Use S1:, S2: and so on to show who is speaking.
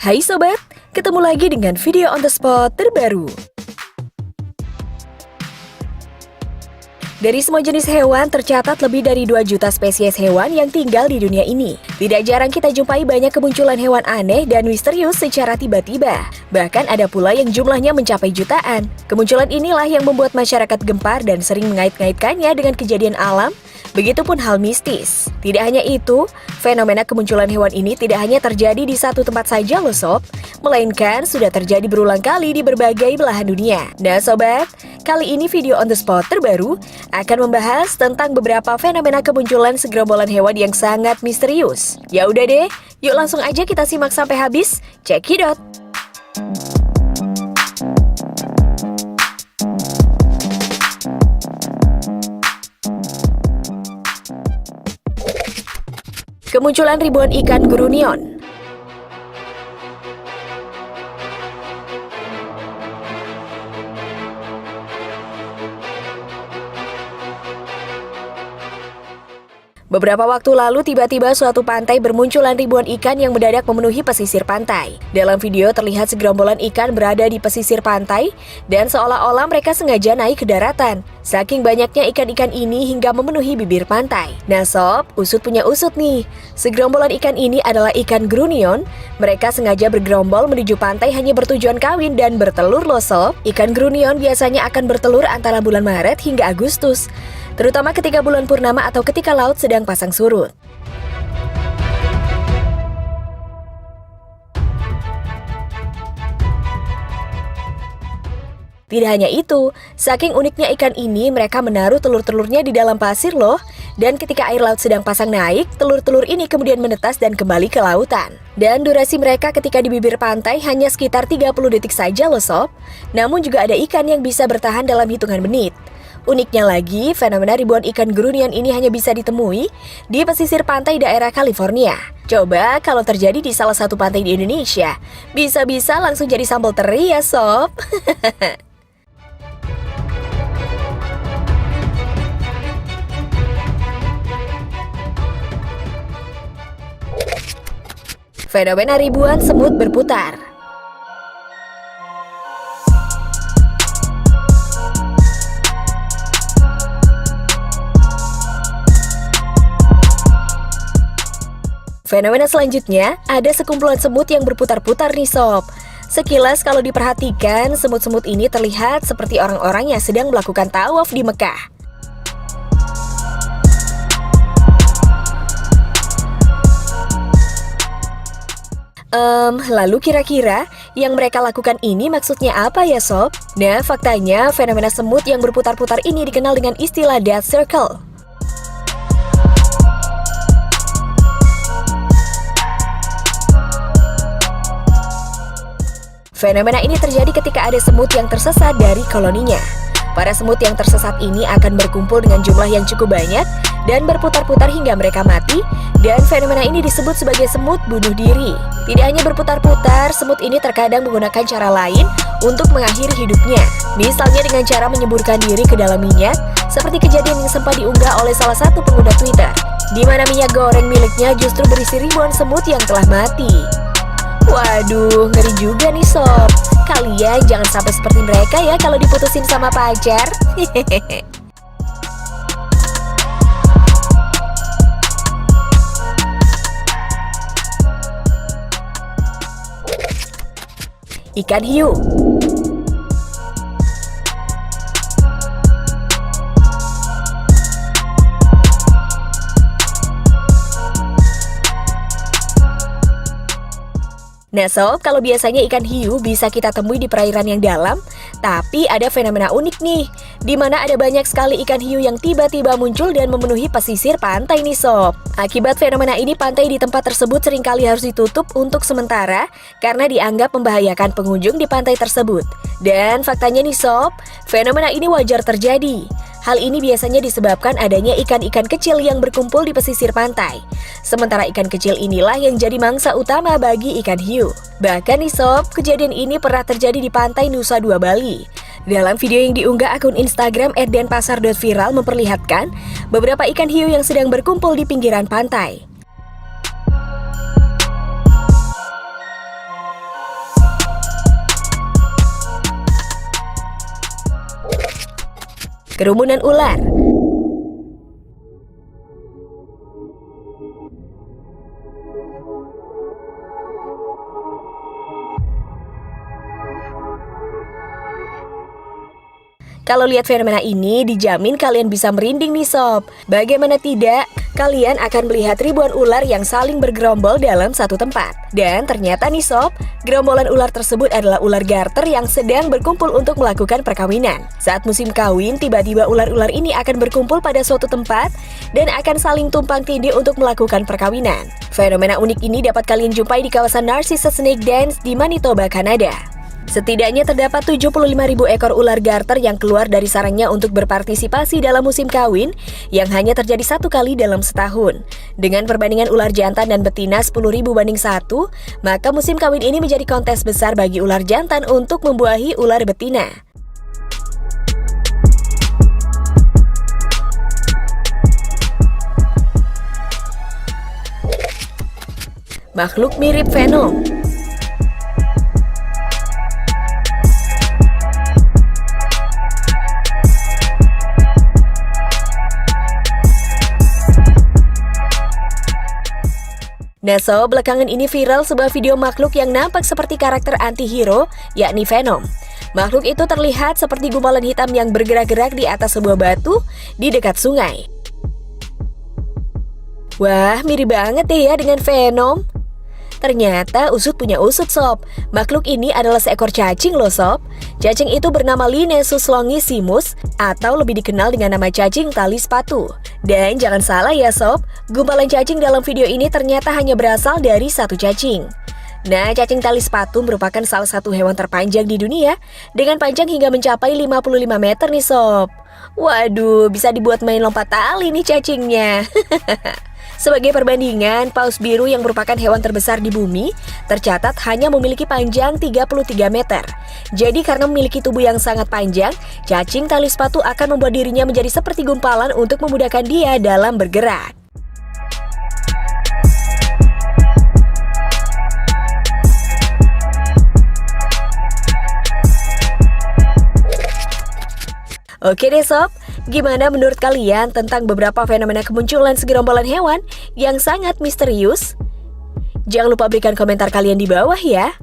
S1: Hai sobat, ketemu lagi dengan video on the spot terbaru. Dari semua jenis hewan, tercatat lebih dari 2 juta spesies hewan yang tinggal di dunia ini. Tidak jarang kita jumpai banyak kemunculan hewan aneh dan misterius secara tiba-tiba. Bahkan ada pula yang jumlahnya mencapai jutaan. Kemunculan inilah yang membuat masyarakat gempar dan sering mengait-ngaitkannya dengan kejadian alam, begitupun hal mistis. Tidak hanya itu, fenomena kemunculan hewan ini tidak hanya terjadi di satu tempat saja loh sob, melainkan sudah terjadi berulang kali di berbagai belahan dunia. Nah sobat, kali ini video on the spot terbaru akan membahas tentang beberapa fenomena kemunculan segerombolan hewan yang sangat misterius. Ya udah deh, yuk langsung aja kita simak sampai habis. Check it out. Kemunculan ribuan ikan grunion. Beberapa waktu lalu tiba-tiba suatu pantai bermunculan ribuan ikan yang mendadak memenuhi pesisir pantai. Dalam video terlihat segerombolan ikan berada di pesisir pantai dan seolah-olah mereka sengaja naik ke daratan. Saking banyaknya ikan-ikan ini hingga memenuhi bibir pantai. Nah sob, usut punya usut nih. Segerombolan ikan ini adalah ikan grunion. Mereka sengaja bergerombol menuju pantai hanya bertujuan kawin dan bertelur loh sob. Ikan grunion biasanya akan bertelur antara bulan Maret hingga Agustus, terutama ketika bulan purnama atau ketika laut sedang pasang surut. Tidak hanya itu, saking uniknya ikan ini, mereka menaruh telur-telurnya di dalam pasir loh. Dan ketika air laut sedang pasang naik, telur-telur ini kemudian menetas dan kembali ke lautan. Dan durasi mereka ketika di bibir pantai hanya sekitar 30 detik saja loh sob. Namun juga ada ikan yang bisa bertahan dalam hitungan menit. Uniknya lagi, fenomena ribuan ikan grunion ini hanya bisa ditemui di pesisir pantai daerah California. Coba kalau terjadi di salah satu pantai di Indonesia, bisa-bisa langsung jadi sambal teri ya sob. Fenomena ribuan semut berputar. Fenomena selanjutnya, ada sekumpulan semut yang berputar-putar nih sob. Sekilas kalau diperhatikan, semut-semut ini terlihat seperti orang-orang yang sedang melakukan tawaf di Mekah. Lalu kira-kira yang mereka lakukan ini maksudnya apa ya sob? Nah, faktanya fenomena semut yang berputar-putar ini dikenal dengan istilah death circle. Fenomena ini terjadi ketika ada semut yang tersesat dari koloninya. Para semut yang tersesat ini akan berkumpul dengan jumlah yang cukup banyak dan berputar-putar hingga mereka mati, dan fenomena ini disebut sebagai semut bunuh diri. Tidak hanya berputar-putar, semut ini terkadang menggunakan cara lain untuk mengakhiri hidupnya. Misalnya dengan cara menyemburkan diri ke dalam minyak, seperti kejadian yang sempat diunggah oleh salah satu pengguna Twitter, di mana minyak goreng miliknya justru berisi ribuan semut yang telah mati. Waduh, ngeri juga nih sob. Kalian jangan sampai seperti mereka ya kalau diputusin sama pacar. Ikan hiu. Nah sob, kalau biasanya ikan hiu bisa kita temui di perairan yang dalam, tapi ada fenomena unik nih, di mana ada banyak sekali ikan hiu yang tiba-tiba muncul dan memenuhi pesisir pantai nih sob. Akibat fenomena ini, pantai di tempat tersebut seringkali harus ditutup untuk sementara karena dianggap membahayakan pengunjung di pantai tersebut. Dan faktanya nih sob, fenomena ini wajar terjadi. Hal ini biasanya disebabkan adanya ikan-ikan kecil yang berkumpul di pesisir pantai. Sementara ikan kecil inilah yang jadi mangsa utama bagi ikan hiu. Bahkan nih sob, kejadian ini pernah terjadi di pantai Nusa Dua Bali. Dalam video yang diunggah akun Instagram @denpasar.viral memperlihatkan beberapa ikan hiu yang sedang berkumpul di pinggiran pantai. Kerumunan ular. Kalau lihat fenomena ini, dijamin kalian bisa merinding nih sob. Bagaimana tidak, kalian akan melihat ribuan ular yang saling bergerombol dalam satu tempat. Dan ternyata nih sob, gerombolan ular tersebut adalah ular garter yang sedang berkumpul untuk melakukan perkawinan. Saat musim kawin, tiba-tiba ular-ular ini akan berkumpul pada suatu tempat dan akan saling tumpang tindih untuk melakukan perkawinan. Fenomena unik ini dapat kalian jumpai di kawasan Narcissus Snake Dance di Manitoba, Kanada. Setidaknya terdapat 75.000 ekor ular garter yang keluar dari sarangnya untuk berpartisipasi dalam musim kawin yang hanya terjadi satu kali dalam setahun. Dengan perbandingan ular jantan dan betina 10.000 banding 1, maka musim kawin ini menjadi kontes besar bagi ular jantan untuk membuahi ular betina. Makhluk mirip Venom. Nah sob, belakangan ini viral sebuah video makhluk yang nampak seperti karakter anti-hero, yakni Venom. Makhluk itu terlihat seperti gumpalan hitam yang bergerak-gerak di atas sebuah batu di dekat sungai. Wah, mirip banget ya dengan Venom. Ternyata usut punya usut sob. Makhluk ini adalah seekor cacing loh sob. Cacing itu bernama Linesus longissimus atau lebih dikenal dengan nama cacing tali sepatu. Dan jangan salah ya sob, gumpalan cacing dalam video ini ternyata hanya berasal dari satu cacing. Nah, cacing tali sepatu merupakan salah satu hewan terpanjang di dunia dengan panjang hingga mencapai 55 meter nih sob. Waduh, bisa dibuat main lompat tali nih cacingnya. Sebagai perbandingan, paus biru yang merupakan hewan terbesar di bumi tercatat hanya memiliki panjang 33 meter. Jadi karena memiliki tubuh yang sangat panjang, cacing tali sepatu akan membuat dirinya menjadi seperti gumpalan untuk memudahkan dia dalam bergerak. Oke deh sob, gimana menurut kalian tentang beberapa fenomena kemunculan segerombolan hewan yang sangat misterius? Jangan lupa berikan komentar kalian di bawah ya.